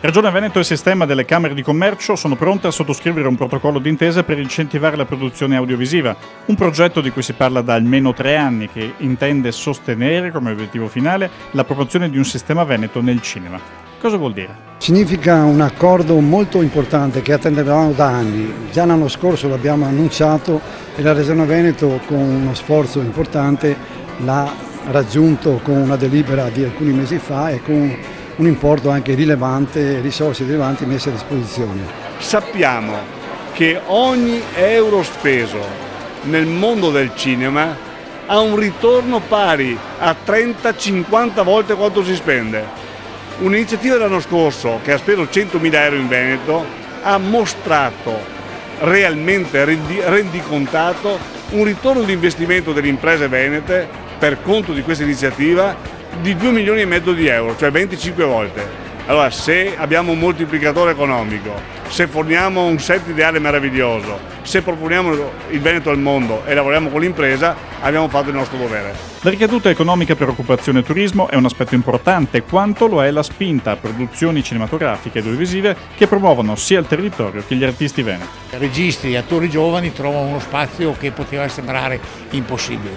Regione Veneto e sistema delle Camere di Commercio sono pronte a sottoscrivere un protocollo d'intesa per incentivare la produzione audiovisiva, un progetto di cui si parla da almeno 3 anni che intende sostenere come obiettivo finale la promozione di un sistema veneto nel cinema. Cosa vuol dire? Significa un accordo molto importante che attendevamo da anni. Già l'anno scorso l'abbiamo annunciato e la Regione Veneto con uno sforzo importante l'ha raggiunto con una delibera di alcuni mesi fa e con un importo anche rilevante, risorse rilevanti messe a disposizione. Sappiamo che ogni euro speso nel mondo del cinema ha un ritorno pari a 30-50 volte quanto si spende. Un'iniziativa dell'anno scorso che ha speso 100.000 euro in Veneto ha mostrato realmente rendicontato un ritorno di investimento delle imprese venete per conto di questa iniziativa di 2,5 milioni di euro, cioè 25 volte. Allora, se abbiamo un moltiplicatore economico, se forniamo un set ideale meraviglioso, se proponiamo il Veneto al mondo e lavoriamo con l'impresa, abbiamo fatto il nostro dovere. La ricaduta economica per occupazione e turismo è un aspetto importante, quanto lo è la spinta a produzioni cinematografiche ed audiovisive che promuovono sia il territorio che gli artisti veneti. Registi e attori giovani trovano uno spazio che poteva sembrare impossibile.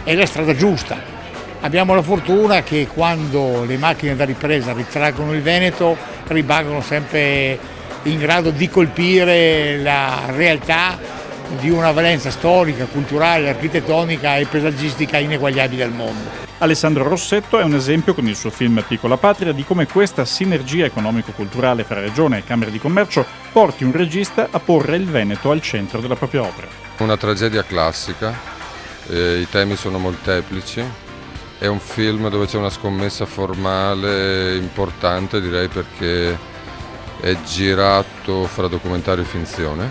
È la strada giusta. Abbiamo la fortuna che quando le macchine da ripresa ritraggono il Veneto rimangono sempre in grado di colpire la realtà di una valenza storica, culturale, architettonica e paesaggistica ineguagliabile al mondo. Alessandro Rossetto è un esempio con il suo film Piccola Patria di come questa sinergia economico-culturale fra Regione e Camere di Commercio porti un regista a porre il Veneto al centro della propria opera. Una tragedia classica, i temi sono molteplici. È un film dove c'è una scommessa formale importante, direi, perché è girato fra documentario e finzione,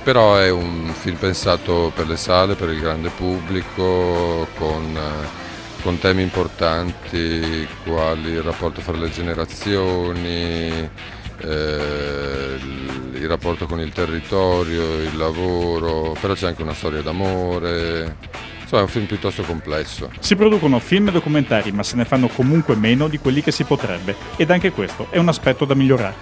però è un film pensato per le sale, per il grande pubblico, con temi importanti quali il rapporto fra le generazioni, il rapporto con il territorio, il lavoro, però c'è anche una storia d'amore. Insomma, è un film piuttosto complesso. Si producono film e documentari, ma se ne fanno comunque meno di quelli che si potrebbe, ed anche questo è un aspetto da migliorare.